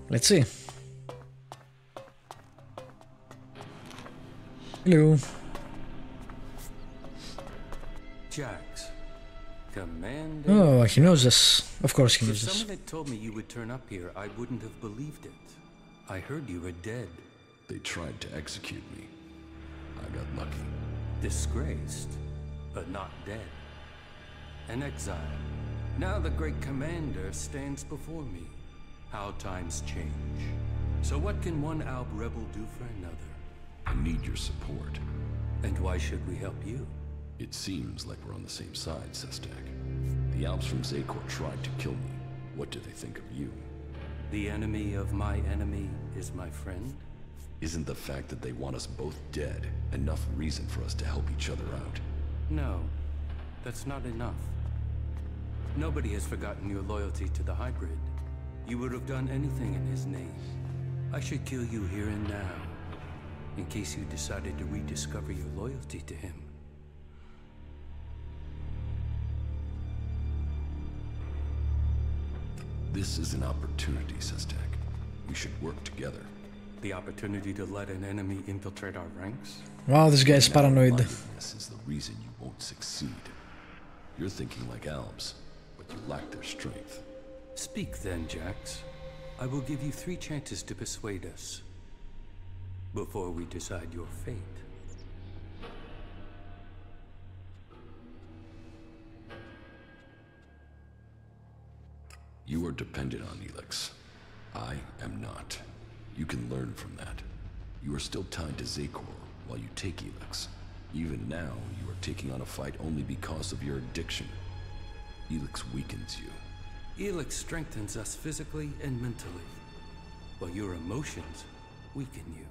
Let's see. Hello. Jax, Commander. Oh, he knows us. Of course he If knows us. someone had told me you would turn up here, I wouldn't have believed it. I heard you were dead. They tried to execute me. I got lucky. Disgraced, but not dead. An exile. Now the great commander stands before me. How times change. So what can one Alb rebel do for another? I need your support. And why should we help you? It seems like we're on the same side, Sestak. The Alps from Zakor tried to kill me. What do they think of you? The enemy of my enemy is my friend? Isn't the fact that they want us both dead enough reason for us to help each other out? No, that's not enough. Nobody has forgotten your loyalty to the hybrid. You would have done anything in his name. I should kill you here and now, in case you decided to rediscover your loyalty to him. This is an opportunity, Sestak. We should work together. The opportunity to let an enemy infiltrate our ranks? Wow, this guy is paranoid. This is the reason you won't succeed. You're thinking like Albs, but you lack their strength. Speak then, Jax. I will give you 3 chances to persuade us, before we decide your fate. You are dependent on Elex. I am not. You can learn from that. You are still tied to Zakor while you take Elex. Even now, you are taking on a fight only because of your addiction. Elex weakens you. Elex strengthens us physically and mentally, while your emotions weaken you.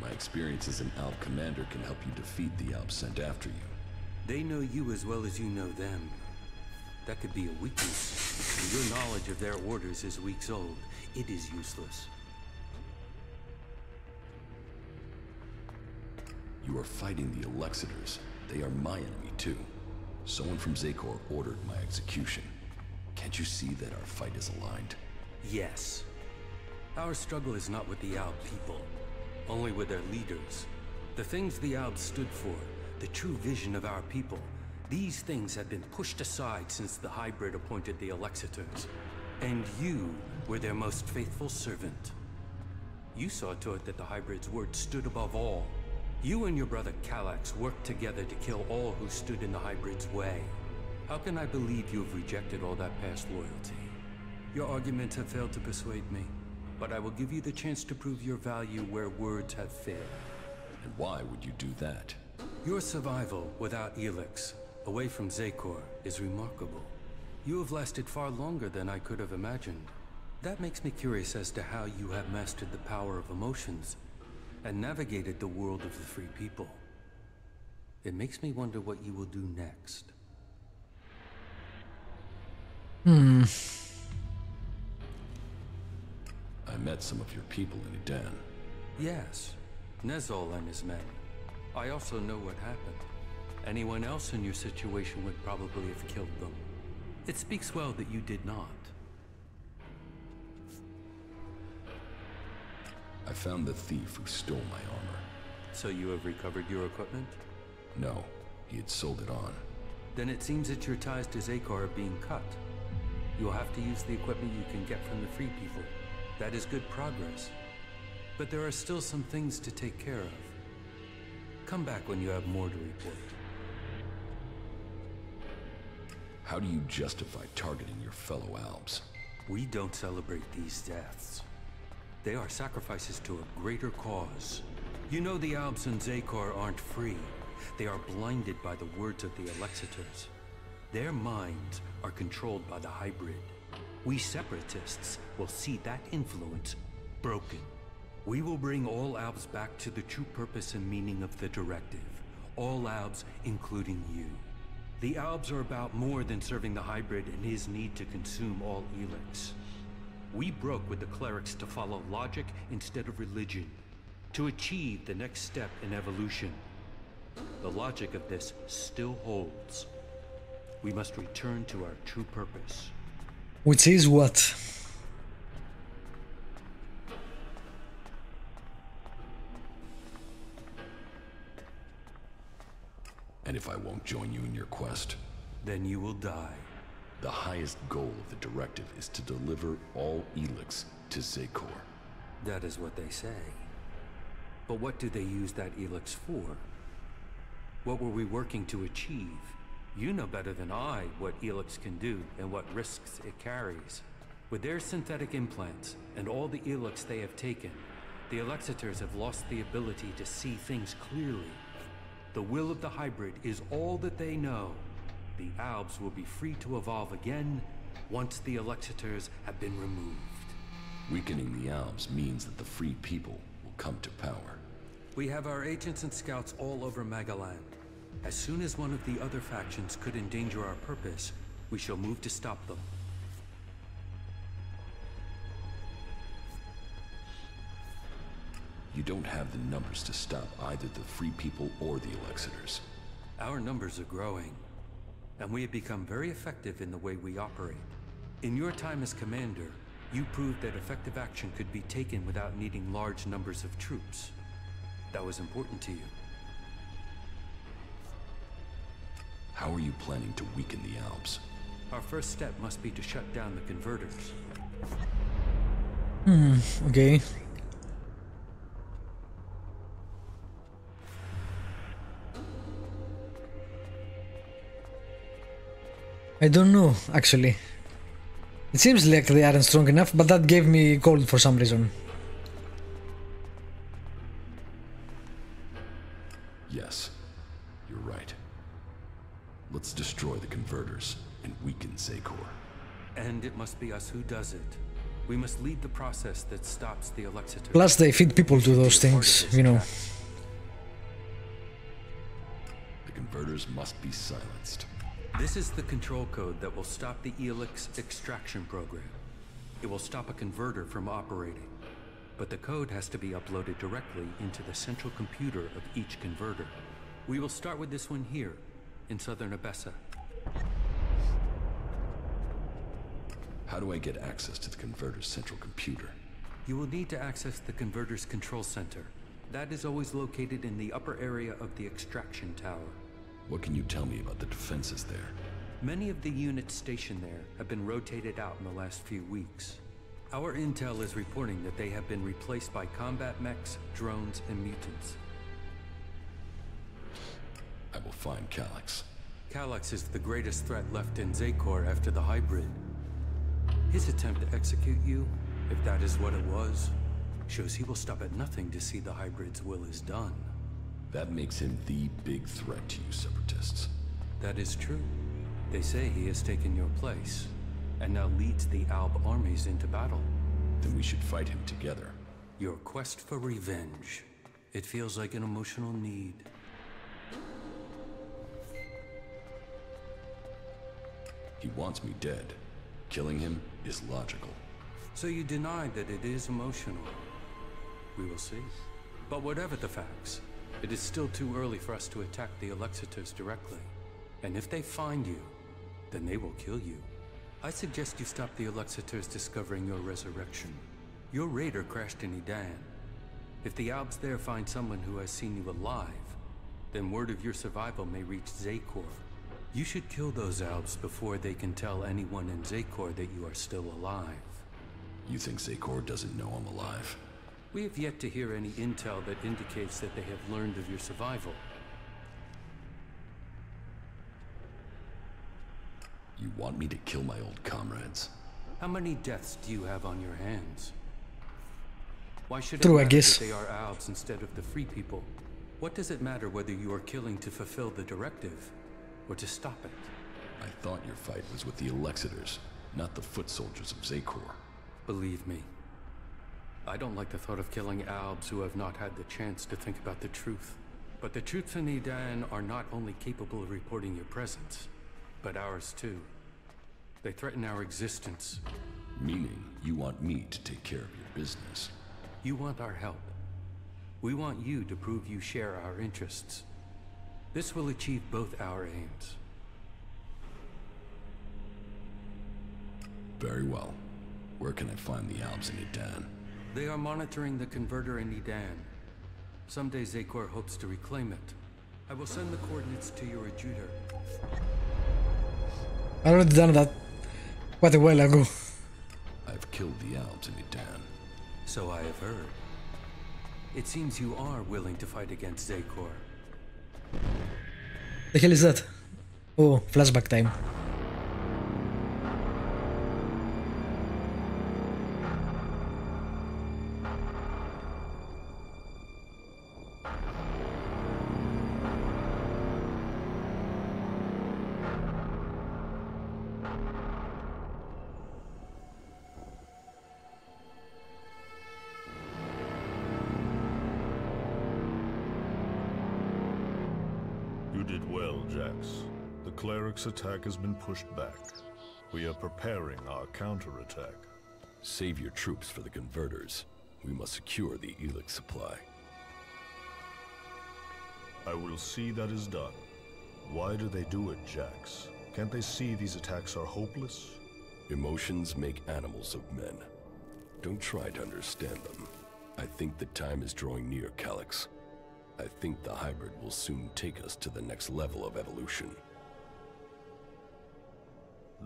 My experience as an Alp commander can help you defeat the Alps sent after you. They know you as well as you know them. That could be a weakness. And your knowledge of their orders is weeks old. It is useless. You are fighting the Alexiters. They are my enemy too. Someone from Zakor ordered my execution. Can't you see that our fight is aligned? Yes. Our struggle is not with the Alb people, only with their leaders. The things the Albs stood for, the true vision of our people, these things have been pushed aside since the hybrid appointed the Alexiters. And you were their most faithful servant. You saw to it that the hybrid's word stood above all. You and your brother Kallax worked together to kill all who stood in the hybrid's way. How can I believe you have rejected all that past loyalty? Your arguments have failed to persuade me, but I will give you the chance to prove your value where words have failed. And why would you do that? Your survival without Elex, away from Zakor, is remarkable. You have lasted far longer than I could have imagined. That makes me curious as to how you have mastered the power of emotions and navigated the world of the free people. It makes me wonder what you will do next. I met some of your people in Edan. Yes, Nezol and his men. I also know what happened. Anyone else in your situation would probably have killed them. It speaks well that you did not. I found the thief who stole my armor. So you have recovered your equipment? No, he had sold it on. Then it seems that your ties to Zakor are being cut. You'll have to use the equipment you can get from the free people. That is good progress. But there are still some things to take care of. Come back when you have more to report. How do you justify targeting your fellow Albs? We don't celebrate these deaths. They are sacrifices to a greater cause. You know the Albs and Zakor aren't free. They are blinded by the words of the Alexiters. Their minds are controlled by the hybrid. We separatists will see that influence broken. We will bring all Albs back to the true purpose and meaning of the directive. All Albs, including you. The Albs are about more than serving the hybrid and his need to consume all Elex. We broke with the clerics to follow logic instead of religion, to achieve the next step in evolution. The logic of this still holds. We must return to our true purpose. Which is what? And if I won't join you in your quest, Then you will die. the highest goal of the directive is to deliver all Elex to Zekor. That is what they say. But what do they use that Elex for? What were we working to achieve? You know better than I what Elex can do and what risks it carries. With their synthetic implants and all the Elex they have taken, the Alexiters have lost the ability to see things clearly. The will of the hybrid is all that they know. The Albs will be free to evolve again once the Alexiters have been removed. Weakening the Alps means that the free people will come to power. We have our agents and scouts all over Magalan. As soon as one of the other factions could endanger our purpose, we shall move to stop them. You don't have the numbers to stop either the free people or the Alexiters. Our numbers are growing, and we have become very effective in the way we operate. In your time as commander, you proved that effective action could be taken without needing large numbers of troops. That was important to you. How are you planning to weaken the Alps? Our first step must be to shut down the converters. Okay. I don't know, actually. It seems like they aren't strong enough, but that gave me cold for some reason. Yes, you're right. Let's destroy the converters and weaken Zekor. And it must be us who does it. We must lead the process that stops the Alexiters. Plus they feed people to those things, you know. The converters must be silenced. This is the control code that will stop the Elex extraction program. It will stop a converter from operating. But the code has to be uploaded directly into the central computer of each converter. We will start with this one here, in southern Abessa. How do I get access to the converter's central computer? You will need to access the converter's control center. That is always located in the upper area of the extraction tower. What can you tell me about the defenses there? Many of the units stationed there have been rotated out in the last few weeks. Our intel is reporting that they have been replaced by combat mechs, drones, and mutants. I will find Calyx. Calyx is the greatest threat left in Zekor after the hybrid. His attempt to execute you, if that is what it was, shows he will stop at nothing to see the hybrid's will is done. That makes him the big threat to you separatists. That is true. They say he has taken your place, and now leads the Alb armies into battle. Then we should fight him together. Your quest for revenge. It feels like an emotional need. He wants me dead. Killing him is logical. So you deny that it is emotional. We will see. But whatever the facts, it is still too early for us to attack the Alexiters directly. And if they find you, then they will kill you. I suggest you stop the Alexiters discovering your resurrection. Your raider crashed in Edan. If the Albs there find someone who has seen you alive, then word of your survival may reach Zekor. You should kill those Albs before they can tell anyone in Zekor that you are still alive. You think Zekor doesn't know I'm alive? We have yet to hear any intel that indicates that they have learned of your survival. You want me to kill my old comrades? How many deaths do you have on your hands? Why should it True, I matter guess. that they are Albs instead of the free people? What does it matter whether you are killing to fulfill the directive, or to stop it? I thought your fight was with the Alexiters, not the foot soldiers of Zekor. Believe me, I don't like the thought of killing Albs who have not had the chance to think about the truth. But the troops in Edan are not only capable of reporting your presence, but ours too. They threaten our existence. Meaning, you want me to take care of your business. You want our help. We want you to prove you share our interests. This will achieve both our aims. Very well. Where can I find the Albs in Edan? They are monitoring the converter in Edan. Someday Zakor hopes to reclaim it. I will send the coordinates to your adjutor. I already done that quite a while ago. I've killed the Albs in Edan. So I have heard. It seems you are willing to fight against Zakor. The hell is that? Oh, flashback time. You did well, Jax. The cleric's attack has been pushed back. We are preparing our counterattack. Save your troops for the converters. We must secure the Elex supply. I will see that is done. Why do they do it, Jax? Can't they see these attacks are hopeless? Emotions make animals of men. Don't try to understand them. I think the time is drawing near, Calyx. I think the hybrid will soon take us to the next level of evolution.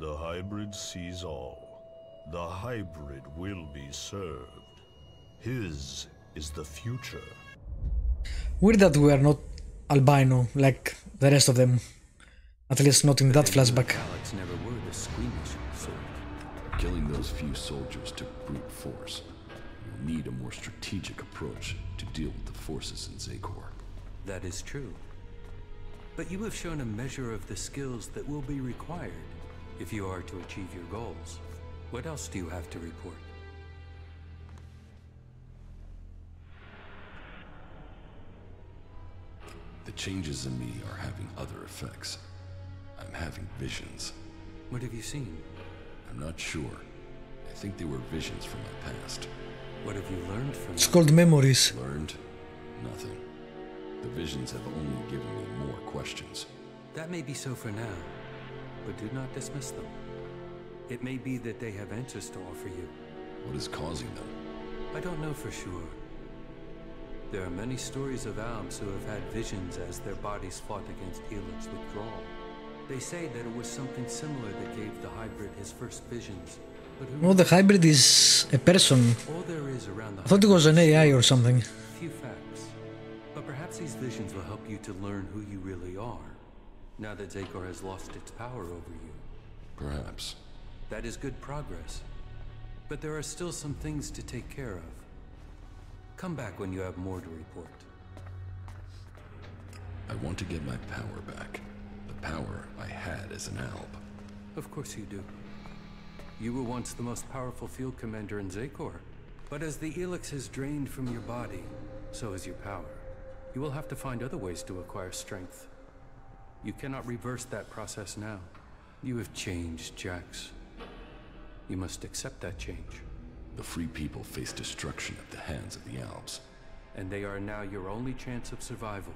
The hybrid sees all. The hybrid will be served. His is the future. Weird that we are not albino like the rest of them. At least not in that flashback. Alex never were the squeamish sort. Killing those few soldiers took brute force. We'll need a more strategic approach to deal with the forces in Zakor. That is true. But you have shown a measure of the skills that will be required if you are to achieve your goals. What else do you have to report? The changes in me are having other effects. I'm having visions. What have you seen? I'm not sure. I think they were visions from my past. What have you learned from It's them? called memories. Learned? Nothing. The visions have only given me more questions. That may be so for now, but do not dismiss them. It may be that they have answers to offer you. What is causing them? I don't know for sure. There are many stories of Albs who have had visions as their bodies fought against Elex withdrawal. They say that it was something similar that gave the hybrid his first visions. But who No, the hybrid is a person. All there is around the I thought it was an hybrid AI is or something. few facts. But perhaps these visions will help you to learn who you really are, now that Zakor has lost its power over you. Perhaps. That is good progress. But there are still some things to take care of. Come back when you have more to report. I want to get my power back. The power I had as an Alb. Of course you do. You were once the most powerful field commander in Zakor. But as the Elex is drained from your body, so is your power. You will have to find other ways to acquire strength. You cannot reverse that process now. You have changed, Jax. You must accept that change. The free people face destruction at the hands of the Albs. And they are now your only chance of survival.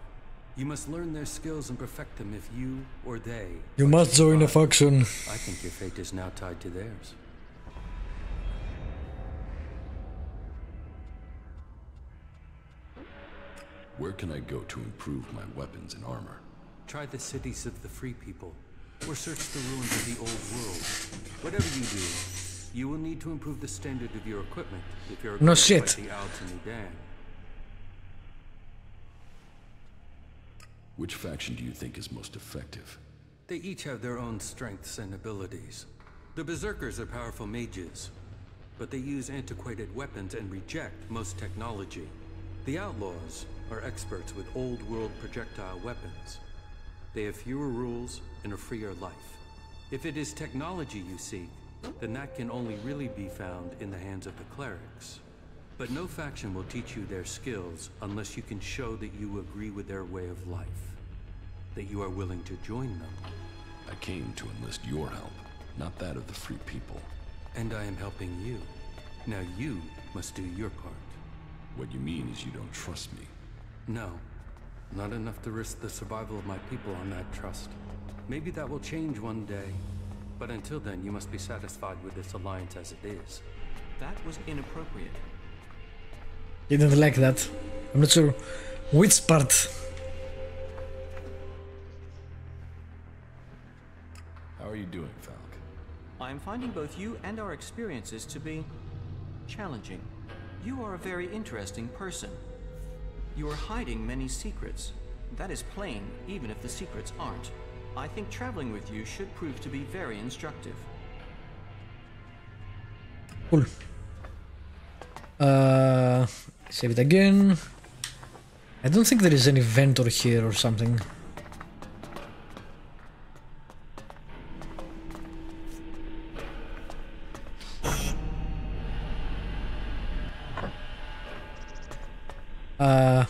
You must learn their skills and perfect them if you or they... You must join a survive. faction. I think your fate is now tied to theirs. Where can I go to improve my weapons and armor? Try the cities of the free people, or search the ruins of the old world. Whatever you do, you will need to improve the standard of your equipment if you're No going to shit. fight the Albs in Edan. Which faction do you think is most effective? They each have their own strengths and abilities. The Berserkers are powerful mages, but they use antiquated weapons and reject most technology. The Outlaws are experts with old-world projectile weapons. They have fewer rules and a freer life. If it is technology you seek, then that can only really be found in the hands of the clerics. But no faction will teach you their skills unless you can show that you agree with their way of life, that you are willing to join them. I came to enlist your help, not that of the free people. And I am helping you. Now you must do your part. What you mean is you don't trust me. No. Not enough to risk the survival of my people on that trust. Maybe that will change one day. But until then, you must be satisfied with this alliance as it is. That was inappropriate. He didn't like that. I'm not sure which part. How are you doing, Falk? I am finding both you and our experiences to be challenging. You are a very interesting person. You are hiding many secrets. That is plain, even if the secrets aren't. I think traveling with you should prove to be very instructive. Cool. Save it again. I don't think there is any vendor here or something.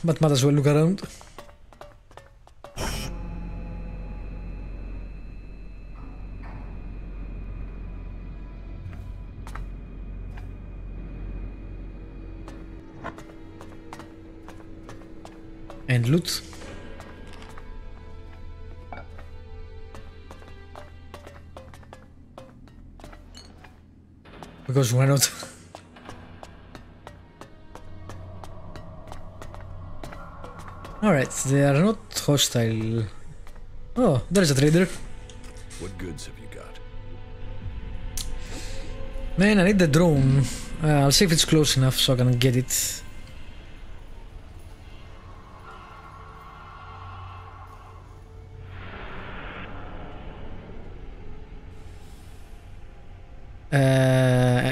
But might as well look around. And loot. Because why not? Alright, they are not hostile. Oh, there's a trader. What goods have you got? Man, I need the drone. I'll see if it's close enough so I can get it.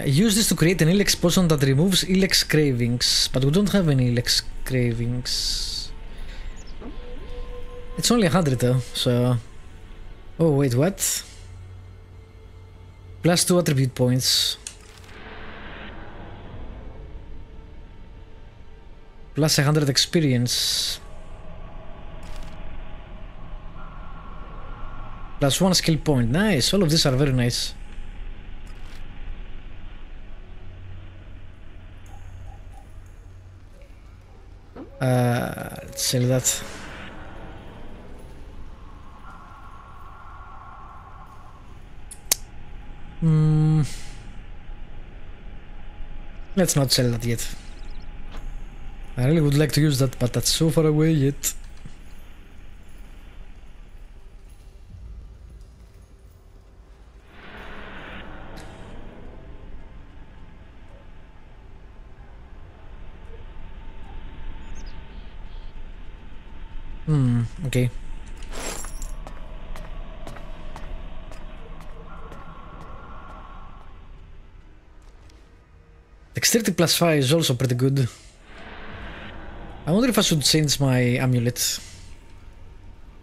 Use this to create an Elex potion that removes Elex cravings, but we don't have any Elex cravings. It's only 100 though, so... Oh wait, what? Plus 2 attribute points. Plus 100 experience. Plus 1 skill point. Nice, all of these are very nice. Let's sell that. Let's not sell that yet. I really would like to use that, but that's so far away yet. Okay. Dexterity plus 5 is also pretty good. I wonder if I should change my amulet.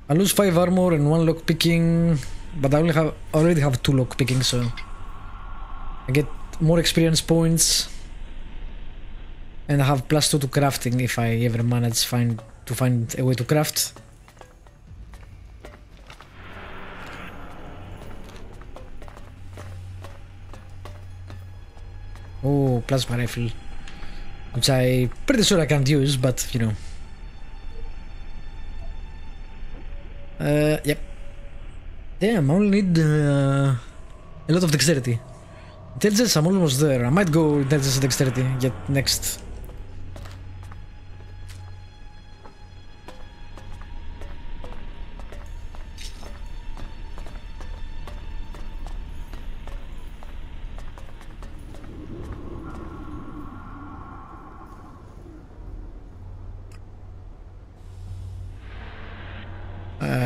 I lose 5 armor and 1 lock picking, but I already have 2 lock picking, so I get more experience points, and I have plus 2 to crafting if I ever manage to find a way to craft. Oh, plasma rifle, which I'm pretty sure I can't use, but you know. Yep. Damn, I only need a lot of dexterity. Intelligence, I'm almost there. I might go intelligence and dexterity get next.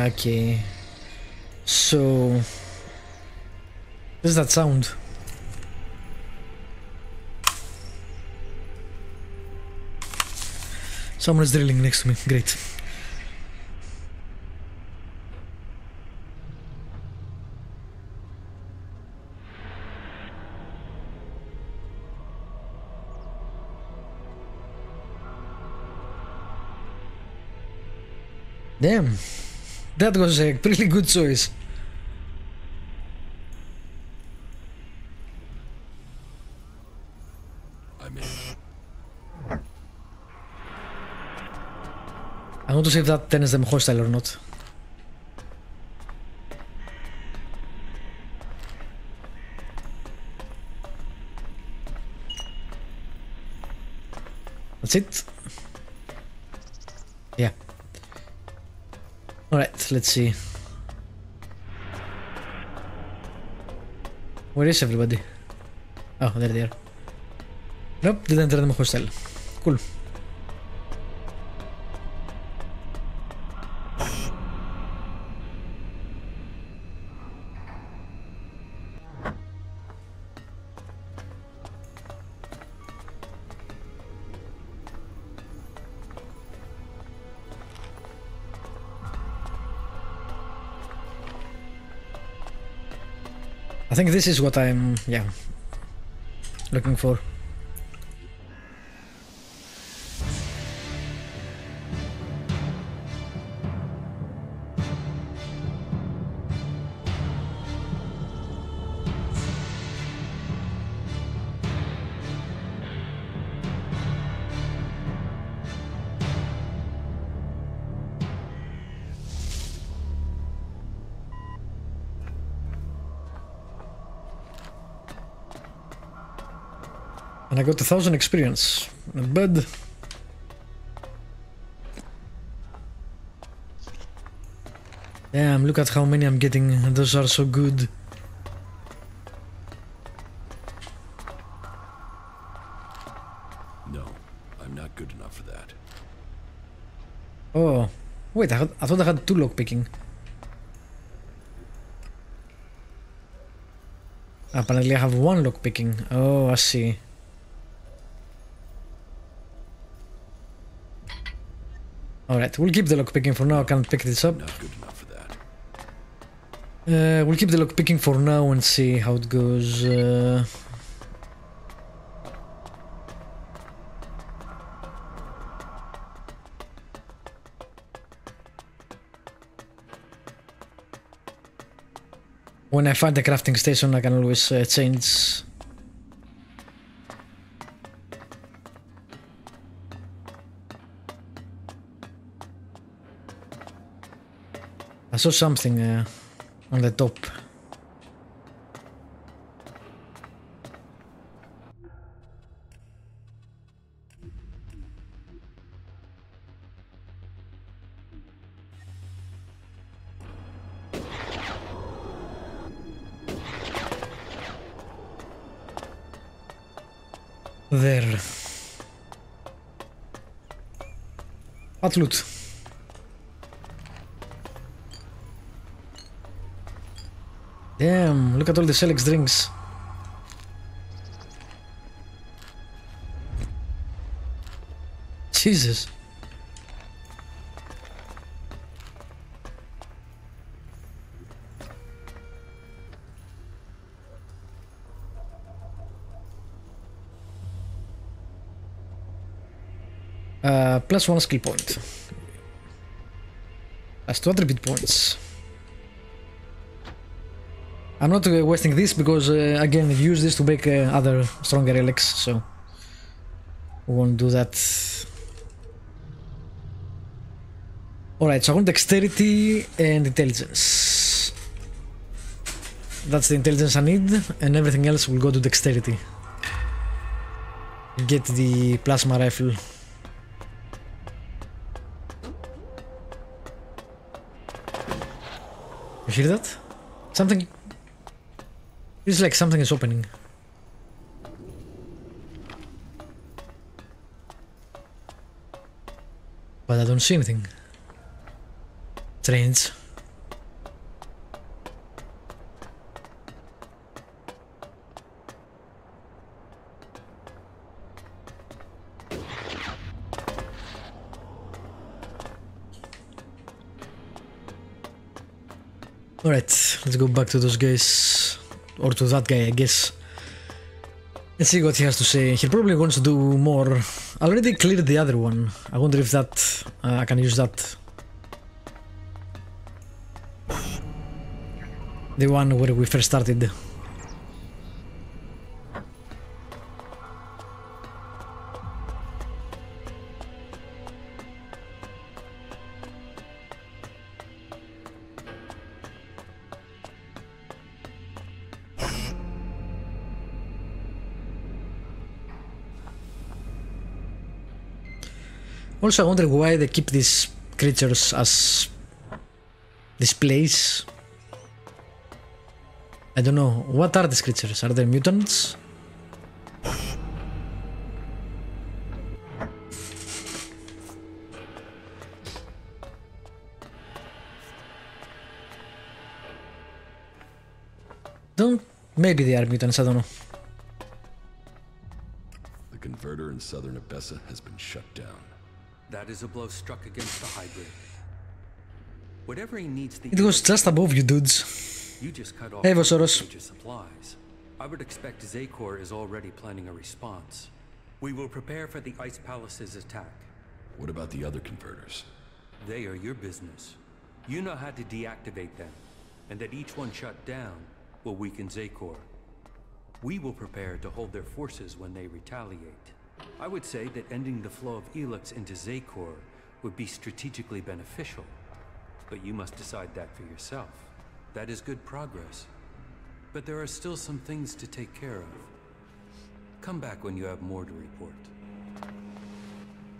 Okay, so what does that sound? Someone is drilling next to me. Great. Damn. That was a pretty good choice. I'm want to see if that turns them hostile or not. That's it. Yeah. Alright, let's see. Where is everybody? Oh, there they are. Nope, didn't turn them hostile. Cool. I think this is what I'm, yeah, looking for. And I got 1,000 experience. Not bad. Damn, look at how many I'm getting. Those are so good. No, I'm not good enough for that. Oh, wait, I thought I had 2 lockpicking. Apparently I have 1 lockpicking. Oh, I see. Alright, we'll keep the lockpicking for now. I can't pick this up. Not good enough for that. We'll keep the lockpicking for now and see how it goes. When I find the crafting station, I can always change. I saw something on the top. There. What loot? Damn, look at all the Elex drinks. Jesus. Plus 1 skill point. Plus 2 attribute points. I'm not wasting this because, again, you use this to make other stronger Elex, so we won't do that. Alright, so I want dexterity and intelligence. That's the intelligence I need, and everything else will go to dexterity. Get the plasma rifle. You hear that? Something... It's like something is opening. But I don't see anything. Strange. Alright, let's go back to those guys. Or to that guy, I guess. Let's see what he has to say. He probably wants to do more. I already cleared the other one. I wonder if that... I can use that. The one where we first started. Also, I wonder why they keep these creatures as displays. I don't know. What are these creatures? Are they mutants? Maybe they are mutants, I don't know. The converter in southern Abessa has been shut down. That is a blow struck against the hybrid. Whatever he needs the It was just above you dudes. You just cut off Hey, Vosoros. major supplies. I would expect Zakor is already planning a response. We will prepare for the Ice Palace's attack. What about the other converters? They are your business. You know how to deactivate them, and that each one shut down will weaken Zakor. We will prepare to hold their forces when they retaliate. I would say that ending the flow of Elex into Zakor would be strategically beneficial, but you must decide that for yourself. That is good progress, but there are still some things to take care of. Come back when you have more to report.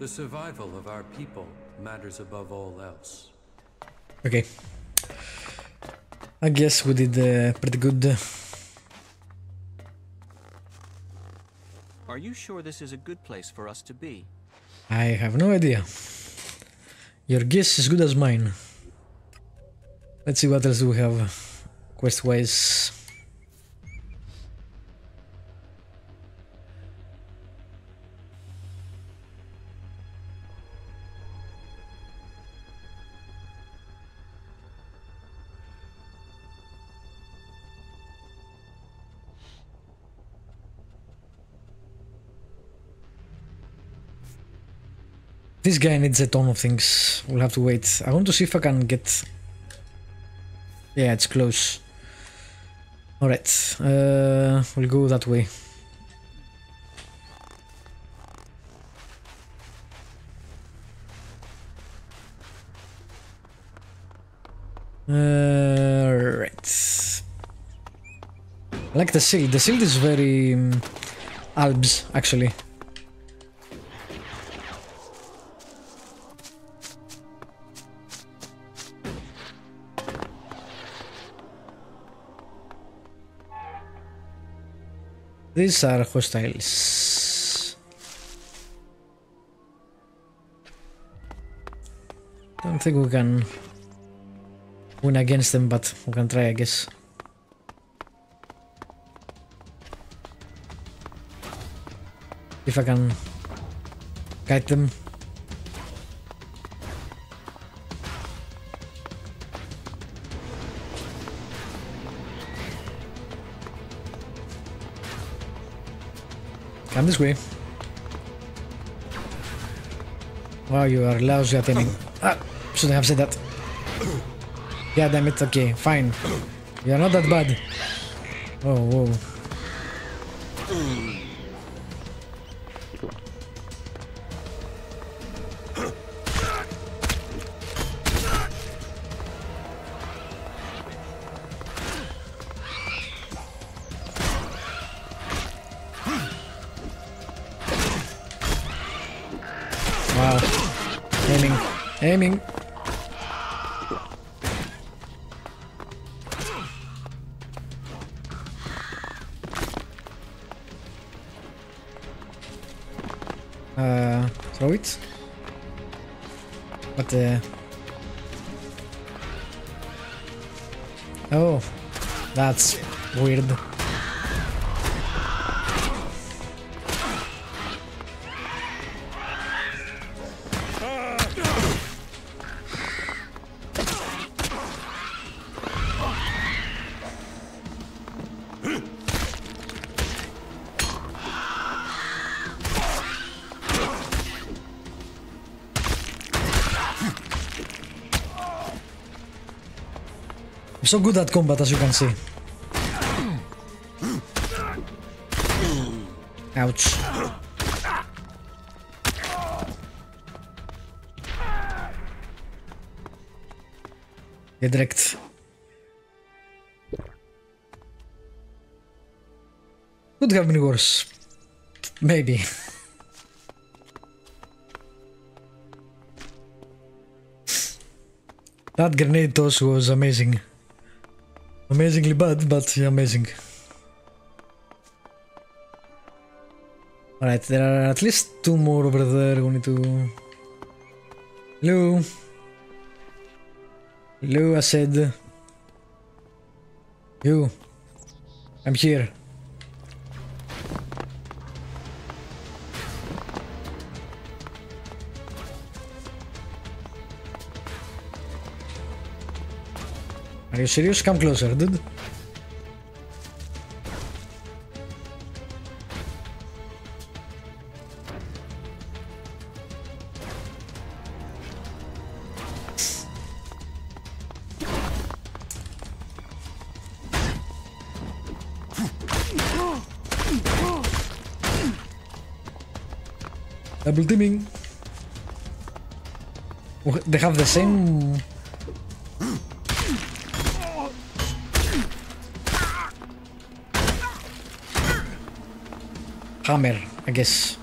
The survival of our people matters above all else. Okay. I guess we did pretty good. Are you sure this is a good place for us to be? I have no idea. Your guess is good as mine. Let's see what else do we have quest-wise. This guy needs a ton of things. We'll have to wait. I want to see if I can get... Yeah, it's close. Alright, we'll go that way. Right. I like the shield. The shield is very Albs, actually. These are hostiles. Don't think we can win against them, but we can try, I guess. If I can guide them. Come this way. Wow, you are lousy at aiming. Ah, shouldn't have said that. Yeah, damn it. Okay, fine. You are not that bad. Oh, whoa. Wow. Aiming. Aiming. Throw it. But oh, that's weird. I'm so good at combat, as you can see. Ouch. Get wrecked. Could have been worse. Maybe. That grenade toss was amazing. Amazingly bad, but yeah, amazing. Alright, there are at least 2 more over there. We need to... Hello? Hello, I said. You. I'm here. Are you serious? Come closer, dude. Double teaming. Oh, they have the same... hammer, I guess.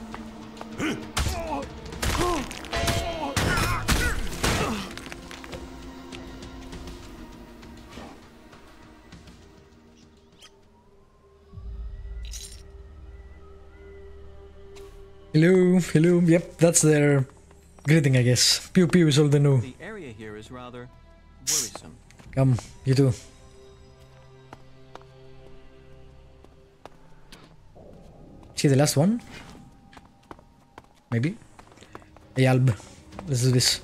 Hello, hello. Yep, that's their greeting, I guess. Pew pew is all they know. The area here is rather worrisome. Come, you too. See the last one? Maybe? Hey Alb, let's do this.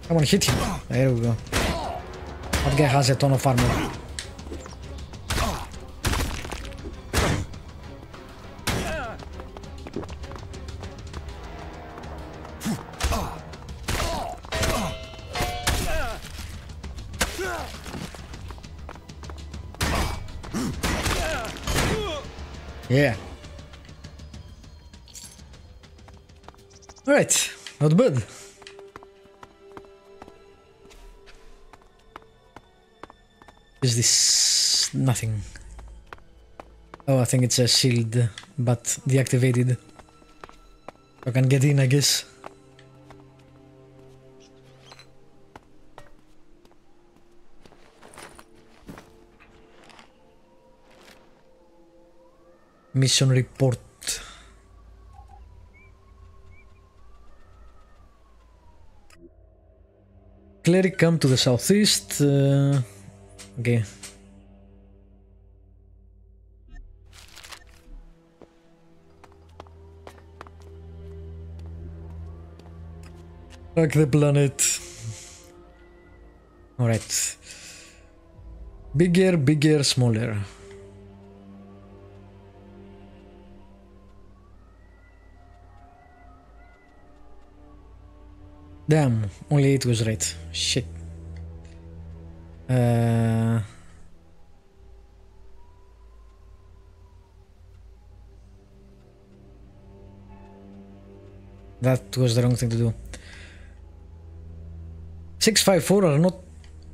Come on, hit him. There we go. That guy has a ton of armor. Yeah. Alright, not bad. Is this nothing? Oh, I think it's a shield, but deactivated. I can get in, I guess. Mission report. Cleric come to the southeast. Okay. Like the planet. Alright. Bigger, bigger, smaller. Damn, only 8 was right. Shit. That was the wrong thing to do. 654 are not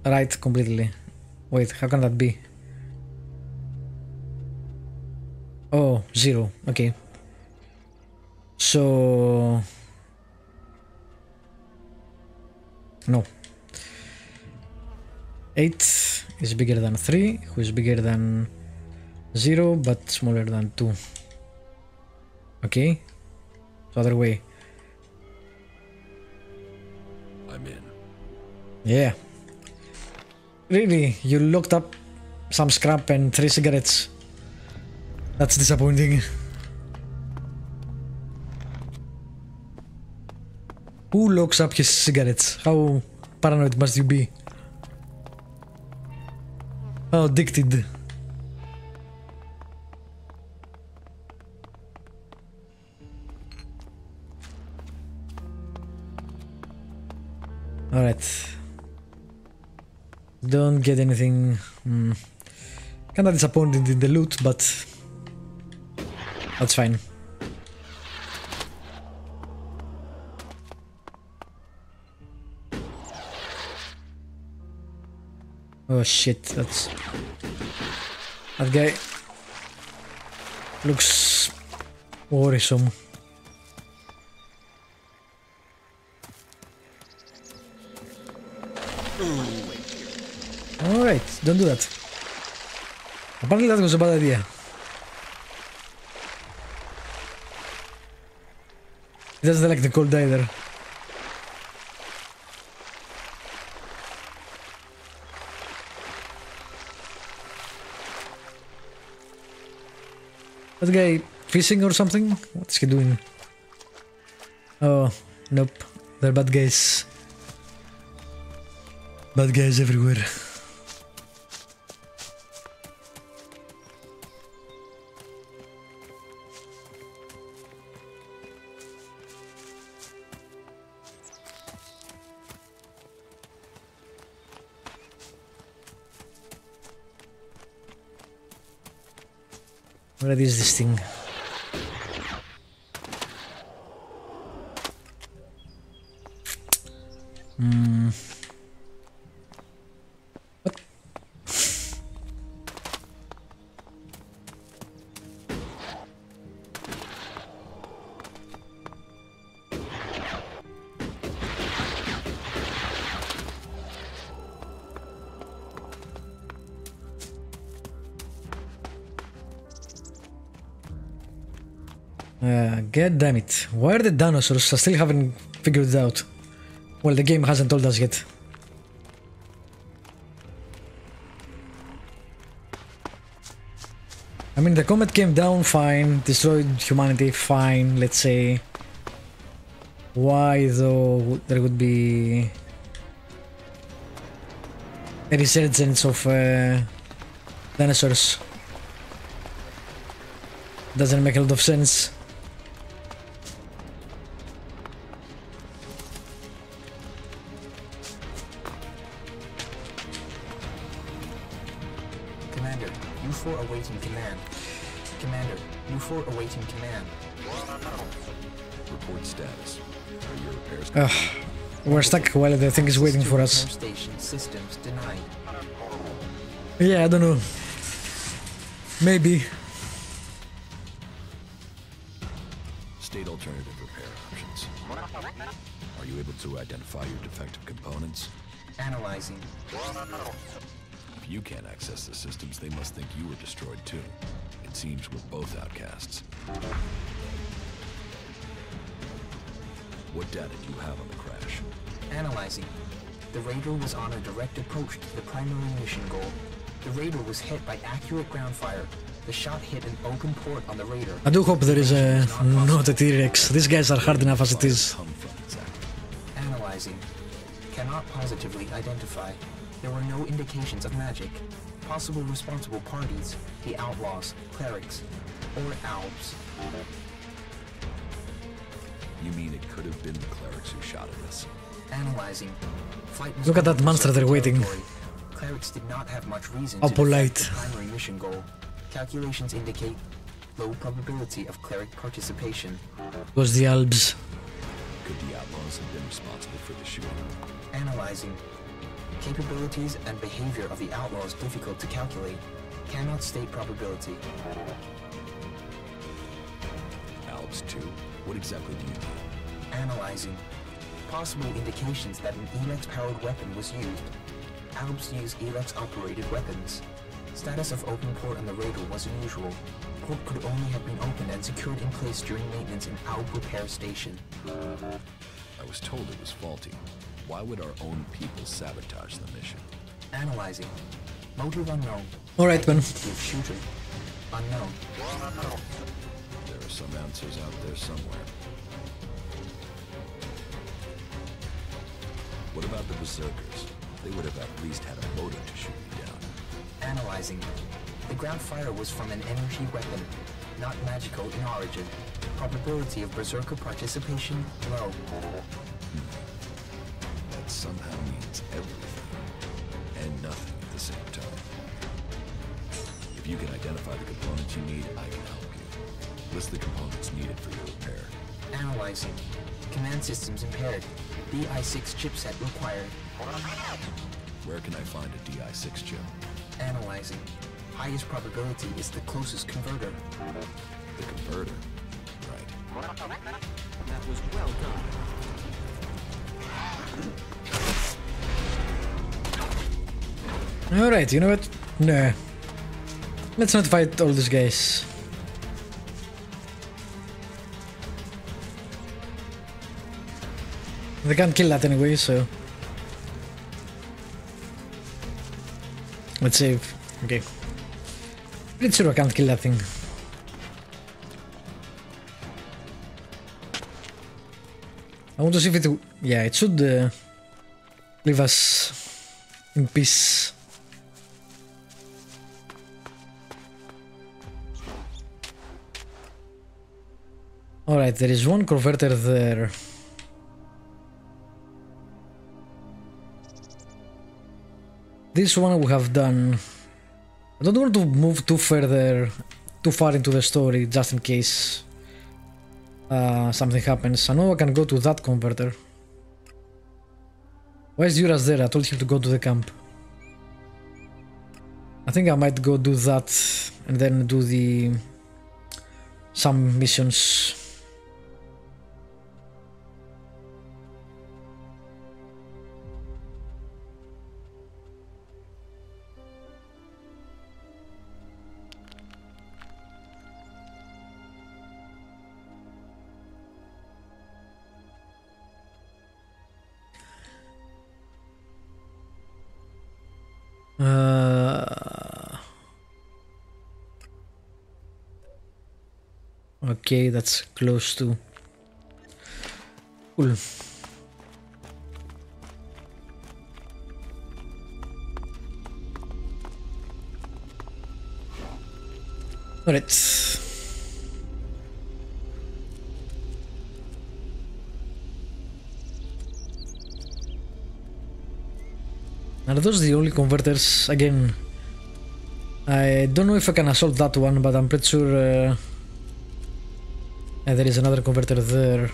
right completely. Wait, how can that be? Oh, 0. Okay. So... no. 8 is bigger than 3, who is bigger than 0 but smaller than 2. Okay. So other way. I'm in. Yeah. Really, you locked up some scrap and 3 cigarettes. That's disappointing. Who locks up his cigarettes? How paranoid must you be? How addicted? Alright. Don't get anything... kinda disappointed in the loot, but... that's fine. Oh shit, that guy looks worrisome. Alright, don't do that. Apparently that was a bad idea. He doesn't like the cold either. That guy fishing or something? What's he doing? Oh, nope. They're bad guys. Bad guys everywhere. What is this thing? What? God damn it. Why are the dinosaurs? I still haven't figured it out. Well, the game hasn't told us yet. I mean, the comet came down fine, destroyed humanity fine, let's say. Why, though, there would be a resurgence of dinosaurs? Doesn't make a lot of sense. Commander, U4 awaiting command. Commander, U4 awaiting command. Report status. Are your repairs We're stuck while the thing is waiting for us. Station systems denied. Yeah, I don't know. Maybe. State alternative repair options. Are you able to identify your defective components? Analyzing. If you can't access the systems, they must think you were destroyed too. It seems we're both outcasts. What data do you have on the crash? Analyzing. The Raider was on a direct approach to the primary mission goal. The Raider was hit by accurate ground fire. The shot hit an open port on the Raider. I do hope there is not a T-Rex. These guys are hard enough as it is. Analyzing. Cannot positively identify. There were no indications of magic. Possible responsible parties, the outlaws, clerics, or Alps. You mean it could have been the clerics who shot at us? Analyzing. Flight was Look at that monster they're waiting. Clerics did not have much reason How to polite. defect the primary mission goal. Calculations indicate low probability of cleric participation. It was the Alps. Could the outlaws have been responsible for the shooting? Analyzing. Capabilities and behavior of the outlaws difficult to calculate. Cannot state probability. Alps 2? What exactly do you mean? Analyzing. Possible indications that an Elex-powered weapon was used. Alps use Elex-operated weapons. Status of open port on the Raider was unusual. Port could only have been opened and secured in place during maintenance in Alp repair station. I was told it was faulty. Why would our own people sabotage the mission? Analyzing. Motive unknown. Alright, man. Identity of shooter unknown. There are some answers out there somewhere. What about the Berserkers? They would have at least had a motive to shoot me down. Analyzing. The ground fire was from an energy weapon, not magical in origin. Probability of Berserker participation low. That somehow means everything and nothing at the same time. If you can identify the components you need, I can help you. List the components needed for your repair. Analyzing. Command systems impaired. BI6 chipset required. Where can I find a DI6 chip? Analyzing. Highest probability is the closest converter. The converter. Right. That was well done. Alright, you know what? No. Let's not fight all these guys. They can't kill that anyway, so... Let's save. Okay. Pretty sure I can't kill that thing. I want to see if it... Yeah, it should leave us in peace. Alright, there is one converter there. This one we have done. I don't want to move too far into the story, just in case something happens. I know I can go to that converter. Why is Yuras there? I told him to go to the camp. I think I might go do that and then do some missions. Okay, that's close to... Cool. Alright. Are those the only converters? Again, I don't know if I can assault that one, but I'm pretty sure there is another converter there.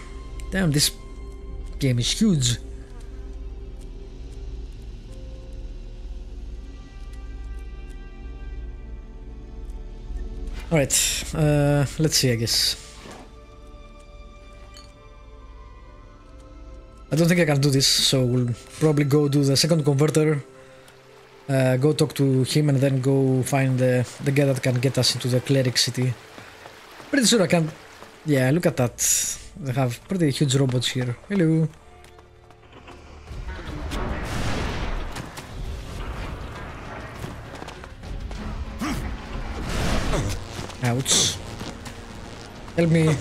Damn, this game is huge. Alright, let's see, I guess. I don't think I can do this, so we'll probably go do the second converter, go talk to him, and then go find the guy that can get us into the cleric city. Pretty sure I can. Yeah, look at that. They have pretty huge robots here. Hello. Ouch. Help me.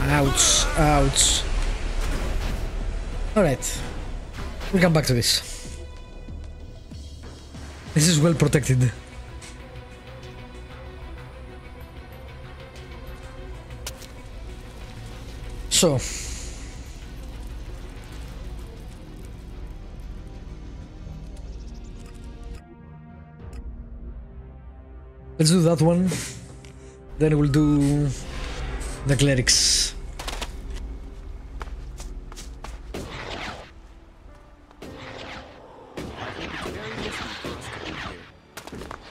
Ouch, ouch. Alright. We'll come back to this. This is well protected. So. Let's do that one. Then we'll do the clerics.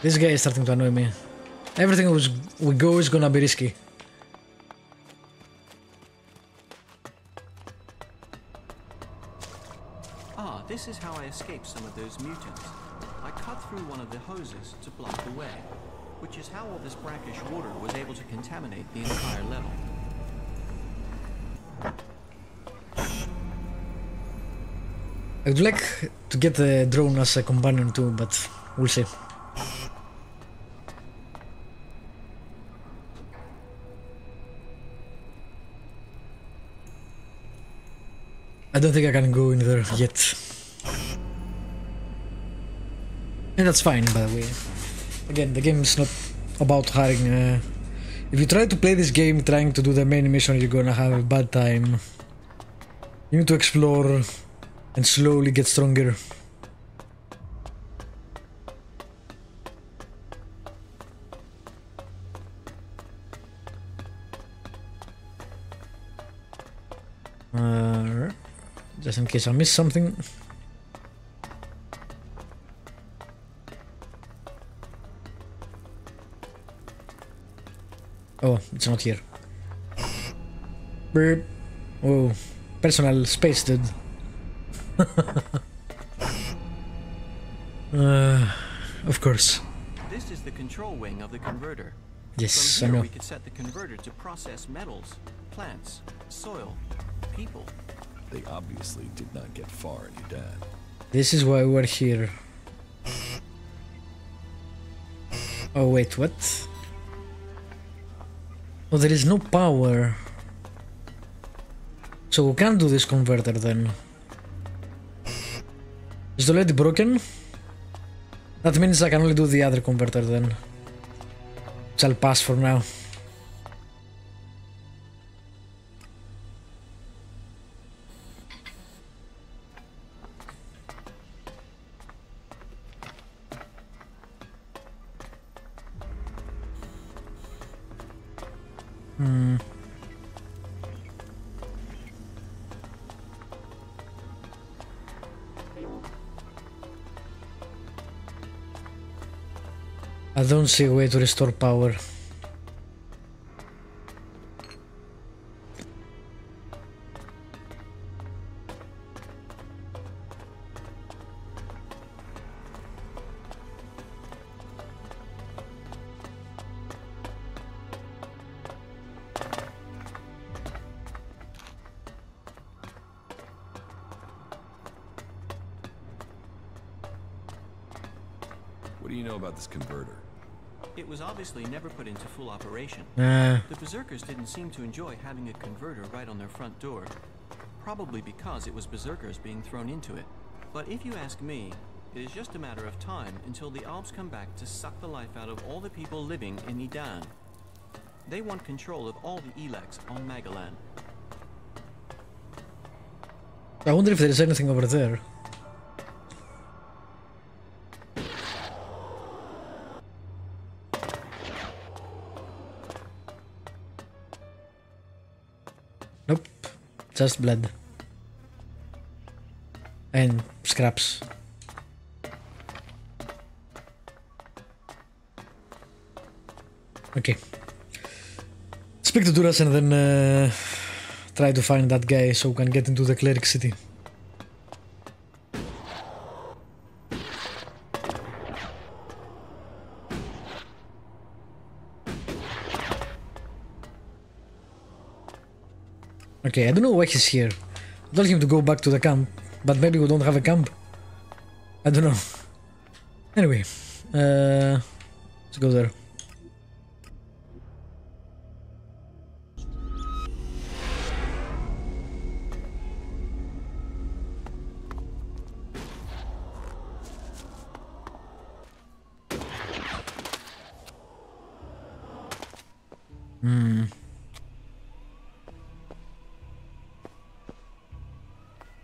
This guy is starting to annoy me. Everything we go is gonna be risky. Ah, this is how I escaped some of those mutants. I cut through one of the hoses to block the way, which is how all this brackish water was able to contaminate the entire level. I'd like to get the drone as a companion too, but we'll see. I don't think I can go in there yet. And that's fine, by the way. Again, the game is not about hiring. If you try to play this game trying to do the main mission, you're gonna have a bad time. You need to explore and slowly get stronger. Just in case I missed something. Oh, it's not here. Burp. Oh, personal space, dude. Of course. This is the control wing of the converter. Yes, From I here know. we could set the converter to process metals, plants, soil, people. They obviously did not get far in your dad. This is why we're here. Oh wait, what? Oh, there is no power. So we can't do this converter then. Is it already broken? That means I can only do the other converter then. Which I'll pass for now. I don't see a way to restore power. What do you know about this converter? It was obviously never put into full operation. Ah, The Berserkers didn't seem to enjoy having a converter right on their front door. Probably because it was Berserkers being thrown into it. But if you ask me, it is just a matter of time until the Alps come back to suck the life out of all the people living in Idan. They want control of all the Elex on Magalan. I wonder if there is anything over there. Nope, just blood. And scraps. Okay. Speak to Duras and then try to find that guy so we can get into the cleric city. Okay, I don't know why he's here. I told him to go back to the camp, but maybe we don't have a camp. I don't know. Anyway, let's go there.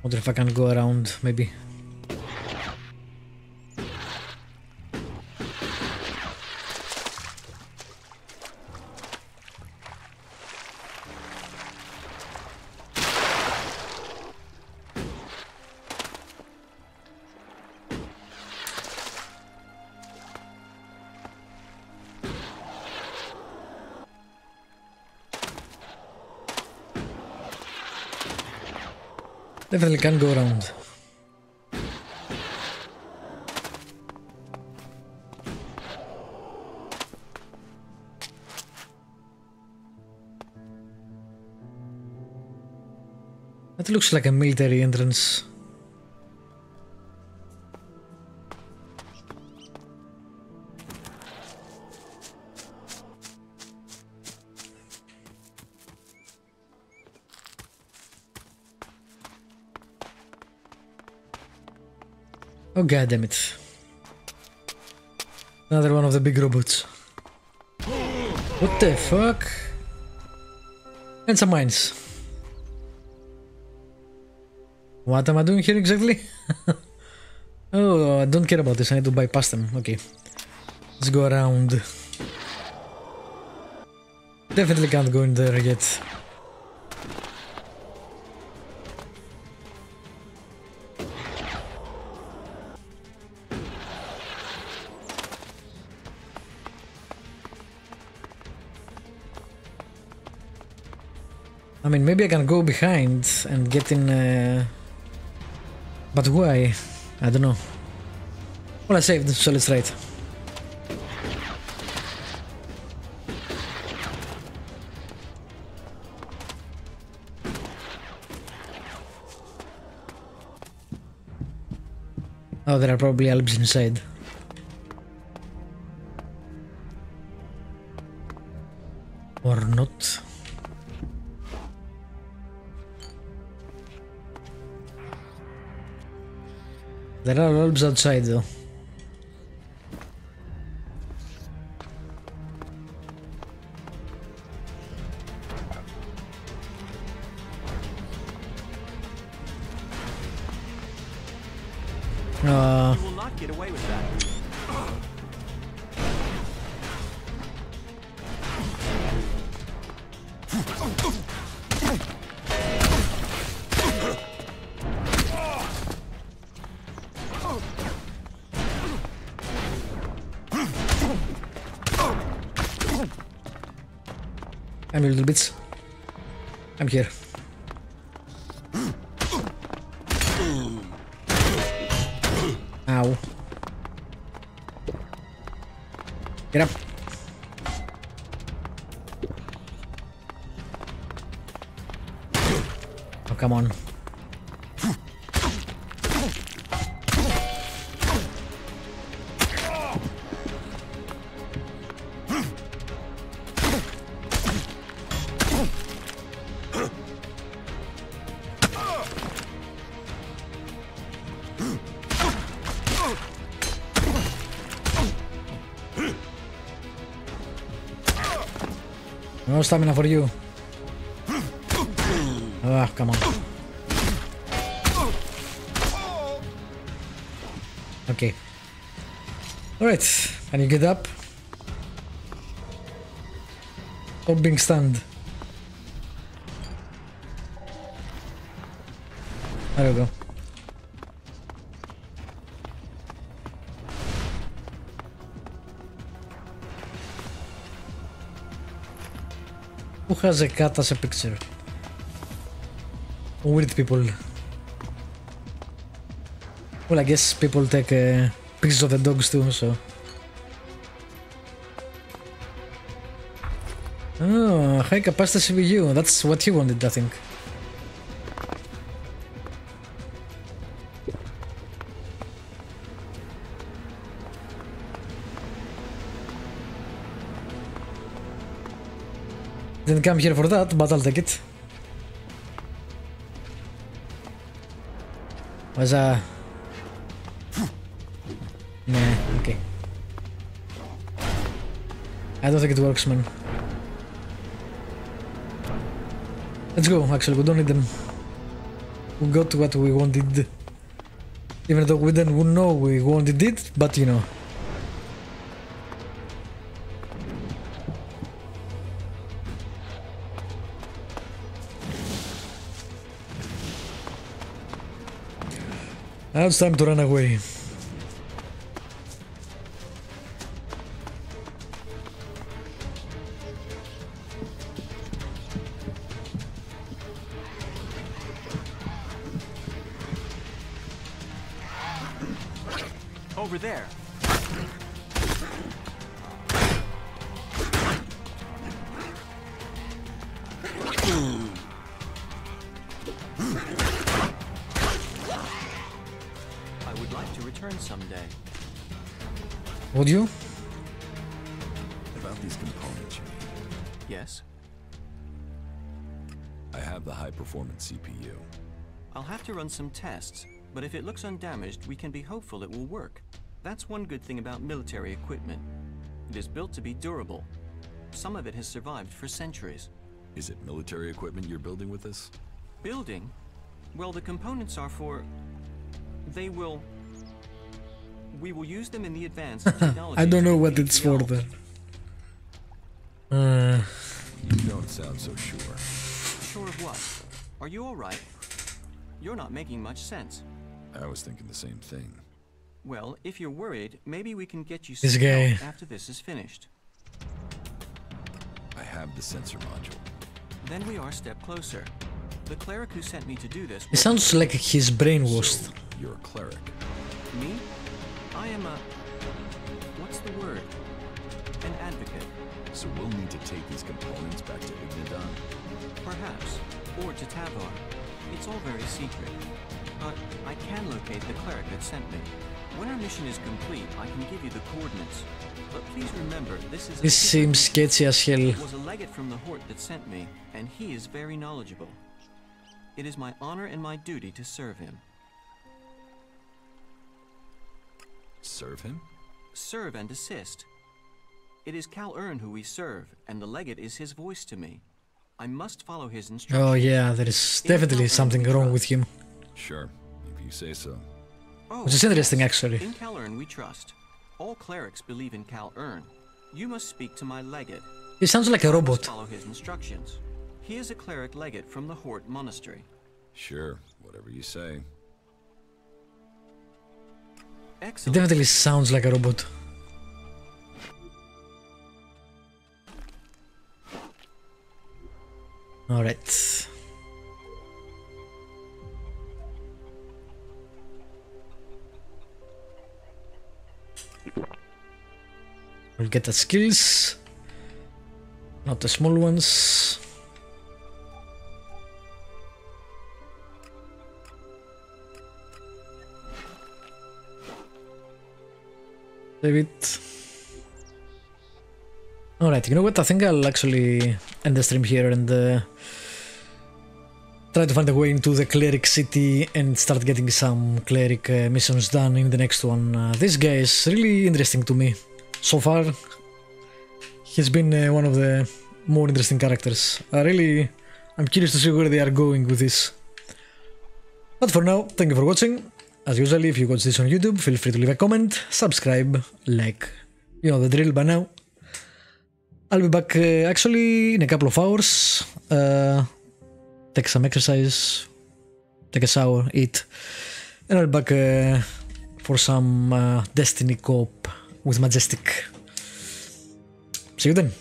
Wonder if I can go around, maybe. Definitely can go around. That looks like a military entrance. Oh god damn it. Another one of the big robots. What the fuck? And some mines. What am I doing here exactly? Oh, I don't care about this, I need to bypass them. Okay. Let's go around. Definitely can't go in there yet. I mean, maybe I can go behind and get in... But why? I don't know. Well, I saved, so let's try it. Oh, there are probably elves inside. Or not. There are elves outside though. You will not get away with that. I'm a little bit. I'm here. Ow. Get up. Oh, come on. No stamina for you. Ah, come on. Okay. Alright, can you get up? Stop being stunned. There we go. Who has a cat as a picture? Weird people. Well, I guess people take pictures of the dogs too, so... Oh, high capacity CPU. That's what he wanted, I think. Didn't come here for that, but I'll take it. Was a... Nah, okay. I don't think it works, man. Let's go, actually, we don't need them. We got what we wanted. Even though we didn't know we wanted it, but you know. Now it's time to run away. Over there. I would like to return someday. Would you? About these components you need. Yes? I have the high-performance CPU. I'll have to run some tests, but if it looks undamaged, we can be hopeful it will work. That's one good thing about military equipment. It is built to be durable. Some of it has survived for centuries. Is it military equipment you're building with this? Building? Well, the components are for... They will... We will use them in the advanced technology. I don't know what it's for then. You don't sound so sure. Sure of what? Are you alright? You're not making much sense. I was thinking the same thing. Well, if you're worried, maybe we can get you This some guy. help after this is finished. I have the sensor module. Then we are a step closer. The cleric who sent me to do this... It sounds like he's brainwashed. So, you're a cleric. Me? I am a... what's the word? An advocate. So we'll need to take these components back to Ignidan. Perhaps. Or to Tavor. It's all very secret. But I can locate the cleric that sent me. When our mission is complete, I can give you the coordinates. But please remember, this is This seems sketchy as hell. It was a legate from the Hort that sent me, and he is very knowledgeable. It is my honor and my duty to serve him. Serve him? Serve and assist. It is Cal Ern who we serve, and the legate is his voice to me. I must follow his instructions. Oh yeah, there is definitely something wrong with him. Sure, if you say so. Oh, Which is interesting, actually. In Cal Ern we trust. All clerics believe in Cal Ern. You must speak to my legate. He sounds like a I must robot. follow his instructions. He is a cleric legate from the Hort Monastery. Sure, whatever you say. He Excellent. definitely sounds like a robot. Alright. We'll get the skills. Not the small ones. Save it. Alright, you know what? I think I'll actually end the stream here and try to find a way into the cleric city and start getting some cleric missions done in the next one. This guy is really interesting to me. So far, he's been one of the more interesting characters. I'm curious to see where they are going with this. But for now, thank you for watching. As usual, if you watch this on YouTube, feel free to leave a comment, subscribe, like. You know the drill by now. I'll be back actually in a couple of hours. Take some exercise, take a shower, eat, and I'll be back for some Destiny co-op with Majestic. See you then.